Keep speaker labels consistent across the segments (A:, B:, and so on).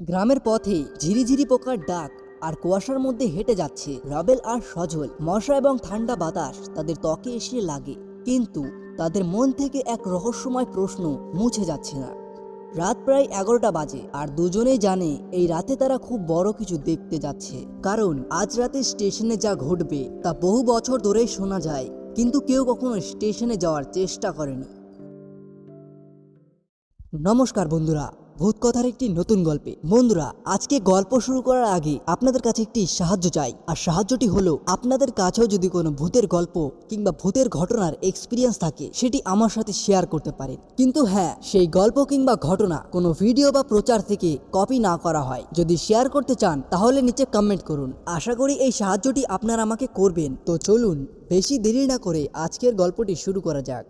A: গ্রামের পথে ঝিরিঝিরি পোকার ডাক আর কুয়াশার মধ্যে হেঁটে যাচ্ছে রবেল আর সজল। মশা এবং ঠান্ডা বাতাস তাদের ত্বকে এসে লাগে, কিন্তু তাদের মন থেকে এক রহস্যময় প্রশ্ন মুছে যাচ্ছে না। রাত প্রায় 11টা বাজে আর দুজনেই জানে এই রাতে তারা খুব বড় কিছু দেখতে যাচ্ছে, কারণ আজ রাতে স্টেশনে যা ঘটবে তা বহু বছর ধরেই শোনা যায়, কিন্তু কেউ কখনো স্টেশনে যাওয়ার চেষ্টা করেনি। নমস্কার বন্ধুরা, ভূত কথার একটি নতুন গল্পে। বন্ধুরা, আজকে গল্প শুরু করার আগে আপনাদের কাছে একটি সাহায্য চাই, আর সাহায্যটি হলো আপনাদের কাছেও যদি কোনো ভূতের গল্প কিংবা ভূতের ঘটনার এক্সপিরিয়েন্স থাকে সেটি আমার সাথে শেয়ার করতে পারেন, কিন্তু হ্যাঁ, সেই গল্প কিংবা ঘটনা কোনো ভিডিও বা প্রচার থেকে কপি না করা হয়। যদি শেয়ার করতে চান তাহলে নিচে কমেন্ট করুন। আশা করি এই সাহায্যটি আপনারা আমাকে করবেন। তো চলুন বেশি দেরি না করে আজকের গল্পটি শুরু করা যাক।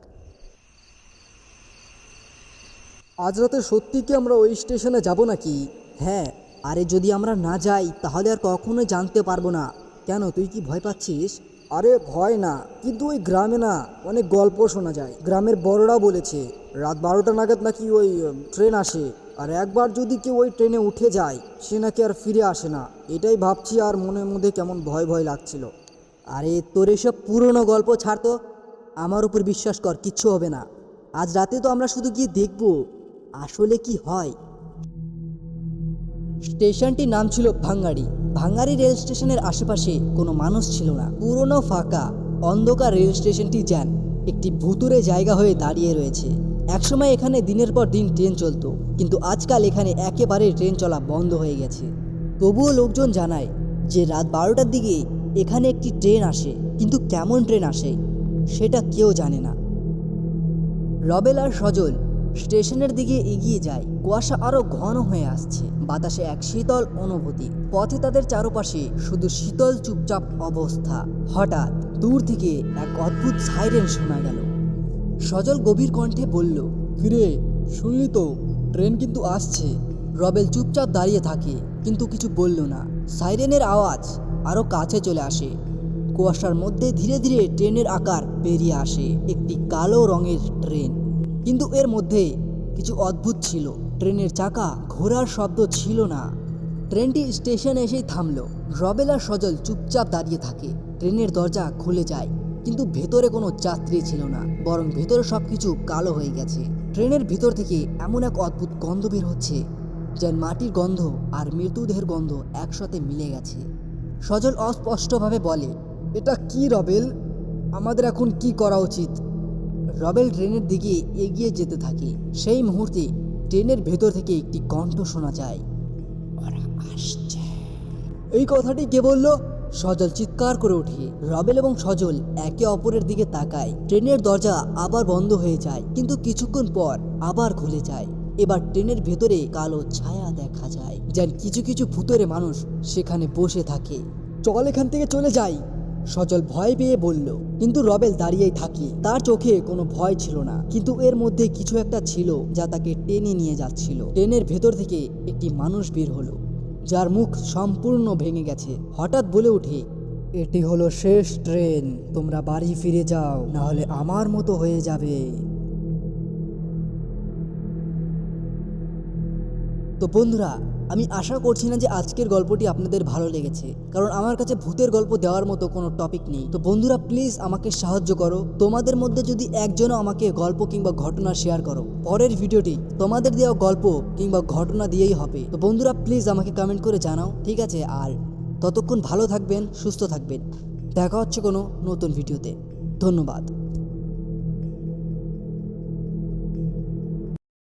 B: আজ রাতে সত্যি কি আমরা ওই স্টেশনে যাব নাকি?
A: হ্যাঁ, আরে যদি আমরা না যাই তাহলে আর কখনোই জানতে পারবো না। কেন, তুই কি ভয় পাচ্ছিস?
B: আরে ভয় না, কিন্তু ওই গ্রামে না অনেক গল্প শোনা যায়। গ্রামের বড়রা বলেছে রাত 12টা নাগাদ নাকি ওই ট্রেন আসে, আর একবার যদি কেউ ওই ট্রেনে উঠে যায় সে নাকি আর ফিরে আসে না। এটাই ভাবছি, আর মনের মধ্যে কেমন ভয় ভয় লাগছিল।
A: আরে তোর এসব পুরনো গল্প ছাড় তো, আমার উপর বিশ্বাস কর, কিচ্ছু হবে না। আজ রাতে তো আমরা শুধু গিয়ে দেখব আসলে কি হয়। স্টেশনটির নাম ছিল ভাঙ্গাড়ি। ভাঙ্গাড়ি রেল স্টেশনের আশেপাশে কোনো মানুষ ছিল না। পুরনো ফাঁকা অন্ধকার রেল স্টেশনটি যেন একটি ভুতুড়ে জায়গা হয়ে দাঁড়িয়ে রয়েছে। একসময় এখানে দিনের পর দিন ট্রেন চলতো, কিন্তু আজকাল এখানে একেবারে ট্রেন চলা বন্ধ হয়ে গেছে। তবুও লোকজন জানায় যে রাত 12টার দিকে এখানে একটি ট্রেন আসে, কিন্তু কেমন ট্রেন আসে সেটা কেউ জানে না। রবেল আর সজল স্টেশনের দিকে এগিয়ে যায়। কুয়াশা আরো ঘন হয়ে আসছে, বাতাসে এক শীতল অনুভূতি। পথে তাদের চারপাশে শুধু শীতল চুপচাপ অবস্থা। হঠাৎ দূর থেকে এক অদ্ভুত সাইরেন শোনা গেল। সজল গভীর কণ্ঠে বলল,
B: কিরে, শুনলি তো? ট্রেন কিন্তু আসছে।
A: রবেল চুপচাপ দাঁড়িয়ে থাকে, কিন্তু কিছু বলল না। সাইরেনের আওয়াজ আরো কাছে চলে আসে। কুয়াশার মধ্যে ধীরে ধীরে ট্রেনের আকার বেরিয়ে আসে, একটি কালো রঙের ট্রেন। কিন্তু এর মধ্যে কিছু অদ্ভুত ছিল। ট্রেনের চাকা ঘোরার শব্দ ছিল না। ট্রেনটি স্টেশনে এসেই থামলো। রবেল আর সজল চুপচাপ দাঁড়িয়ে থাকে। ট্রেনের দরজা খুলে যায়, কিন্তু ভেতরে কোনো যাত্রী ছিল না, বরং ভেতরে সবকিছু কালো হয়ে গেছে। ট্রেনের ভিতর থেকে এমন এক অদ্ভুত গন্ধ বের হচ্ছে, যেন মাটির গন্ধ আর মৃতদেহের গন্ধ একসাথে মিলে গেছে। সজল অস্পষ্টভাবে বলে,
B: এটা কি রবেল? আমাদের এখন কি করা উচিত?
A: রবেল ট্রেনের দিকে এগিয়ে যেতে থাকে। সেই মুহূর্তে ট্রেনের ভেতর থেকে একটি কণ্ঠ শোনা যায়, ওরা আসছে।
B: এই কথাটি কে বলল?
A: সজল চিৎকার করে ওঠে। রবেল এবং সজল একে অপরের দিকে তাকায়। ট্রেনের দরজা আবার বন্ধ হয়ে যায়, কিন্তু কিছুক্ষণ পর আবার খুলে যায়। এবার ট্রেনের ভেতরে কালো ছায়া দেখা যায়, যেন কিছু কিছু ভুতুড়ে মানুষ সেখানে বসে থাকে।
B: চল এখান থেকে চলে যাই।
A: সজল ভয় পেয়ে বলল, কিন্তু রবেল দাঁড়িয়েই থাকে। তার চোখে কোনো ভয় ছিল না, কিন্তু এর মধ্যে কিছু একটা ছিল যা তাকে টেনে নিয়ে যাচ্ছিল। ট্রেনের ভেতর থেকে একটি মানুষ বের হলো, যার মুখ সম্পূর্ণ ভেঙে গেছে। হঠাৎ বলে ওঠে, এটি হলো শেষ ট্রেন, তোমরা বাড়ি ফিরে যাও, না হলে আমার মতো হয়ে যাবে। তো বন্ধুরা, আমি আশা করছি না যে আজকের গল্পটি আপনাদের ভালো লেগেছে, কারণ আমার কাছে ভূতের গল্প দেওয়ার মতো কোনো টপিক নেই। তো বন্ধুরা, প্লিজ আমাকে সাহায্য করো। তোমাদের মধ্যে যদি একজনও আমাকে গল্প কিংবা ঘটনা শেয়ার করো, পরের ভিডিওটি তোমাদের দেওয়া গল্প কিংবা ঘটনা দিয়েই হবে। তো বন্ধুরা, প্লিজ আমাকে কমেন্ট করে জানাও, ঠিক আছে? আর ততক্ষণ ভালো থাকবেন, সুস্থ থাকবেন। দেখা হচ্ছে কোনো নতুন ভিডিওতে। ধন্যবাদ।